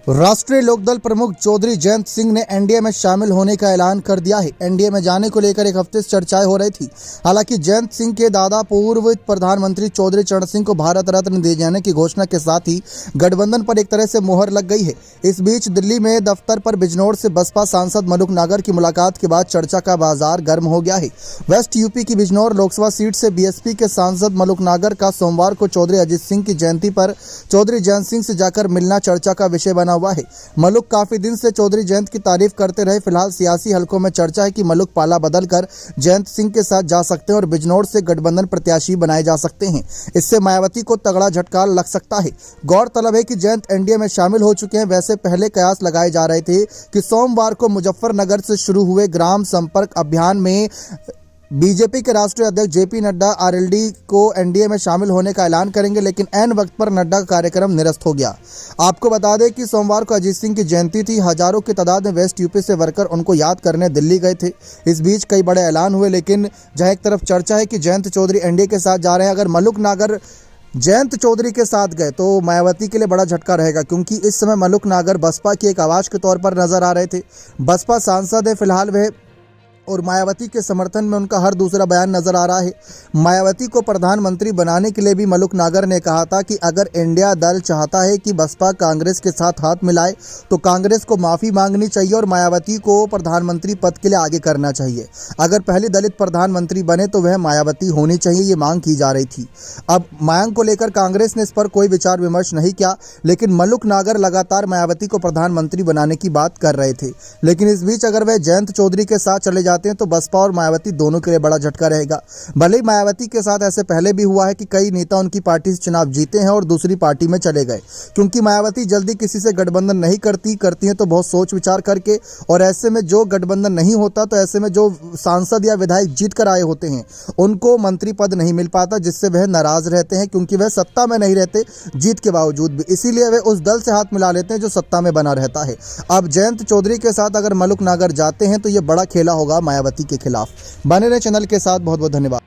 राष्ट्रीय लोकदल प्रमुख चौधरी जयंत सिंह ने एनडीए में शामिल होने का ऐलान कर दिया है। एनडीए में जाने को लेकर एक हफ्ते से चर्चाएं हो रही थी। हालांकि जयंत सिंह के दादा पूर्व प्रधानमंत्री चौधरी चरण सिंह को भारत रत्न दिए जाने की घोषणा के साथ ही गठबंधन पर एक तरह से मुहर लग गई है। इस बीच दिल्ली में दफ्तर पर बिजनौर से बसपा सांसद मलुक नागर की मुलाकात के बाद चर्चा का बाजार गर्म हो गया है। वेस्ट यूपी की बिजनौर लोकसभा सीट से बीएसपी के सांसद मलुक नागर का सोमवार को चौधरी अजीत सिंह की जयंती पर चौधरी जयंत सिंह से जाकर मिलना चर्चा का विषय बना हुआ है। मलुक काफी दिन से चौधरी जयंत की तारीफ करते रहे। फिलहाल सियासी हलकों में चर्चा है कि मलुक पाला बदलकर जयंत सिंह के साथ जा सकते हैं और बिजनौर से गठबंधन प्रत्याशी बनाए जा सकते हैं। इससे मायावती को तगड़ा झटका लग सकता है। गौरतलब है कि जयंत एनडीए में शामिल हो चुके हैं। वैसे पहले कयास लगाए जा रहे थे कि सोमवार को मुजफ्फरनगर से शुरू हुए ग्राम संपर्क अभियान में बीजेपी के राष्ट्रीय अध्यक्ष जेपी नड्डा आरएलडी को एनडीए में शामिल होने का ऐलान करेंगे, लेकिन ऐन वक्त पर नड्डा का कार्यक्रम निरस्त हो गया। आपको बता दें कि सोमवार को अजीत सिंह की जयंती थी। हजारों की तादाद में वेस्ट यूपी से वर्कर उनको याद करने दिल्ली गए थे। इस बीच कई बड़े ऐलान हुए, लेकिन जहां एक तरफ चर्चा है कि जयंत चौधरी एनडीए के साथ जा रहे हैं, अगर मलुक नागर जयंत चौधरी के साथ गए तो मायावती के लिए बड़ा झटका रहेगा, क्योंकि इस समय मलुक नागर बसपा की एक आवाज़ के तौर पर नजर आ रहे थे। बसपा सांसद है फिलहाल वह, और मायावती के समर्थन में उनका हर दूसरा बयान नजर आ रहा है। मायावती को प्रधानमंत्री बनाने के लिए भी मलुक नागर ने कहा था कि अगर इंडिया दल चाहता है कि बसपा कांग्रेस के साथ हाथ मिलाए तो कांग्रेस को माफ़ी मांगनी चाहिए और मायावती को प्रधानमंत्री पद के लिए आगे करना चाहिए। अगर पहली दलित प्रधानमंत्री बने तो वह मायावती होनी चाहिए, ये मांग की जा रही थी। अब मांग को लेकर कांग्रेस ने इस पर कोई विचार विमर्श नहीं किया, लेकिन मलुक नागर लगातार मायावती को प्रधानमंत्री बनाने की बात कर रहे थे। लेकिन इस बीच अगर वह जयंत चौधरी के साथ चले जाते हैं तो बसपा और मायावती दोनों के लिए बड़ा झटका रहेगा। भले ही मायावती के साथ ऐसे पहले भी हुआ है कि कई नेता उनकी पार्टी से चुनाव जीते हैं और दूसरी पार्टी में चले गए, क्योंकि मायावती जल्दी किसी से गठबंधन नहीं करती हैं तो बहुत सोच विचार करके, और ऐसे में जो गठबंधन नहीं होता तो ऐसे में जो सांसद या विधायक जीत कर आए होते हैं उनको मंत्री पद नहीं मिल पाता, जिससे वह नाराज रहते हैं, क्योंकि वह सत्ता में नहीं रहते जीत के बावजूद भी। इसीलिए वह उस दल से हाथ मिला लेते हैं जो सत्ता में बना रहता है। अब जयंत चौधरी के साथ अगर मलुक नागर जाते हैं तो यह बड़ा खेला होगा मायावती के खिलाफ। बने रहे चैनल के साथ। बहुत बहुत धन्यवाद।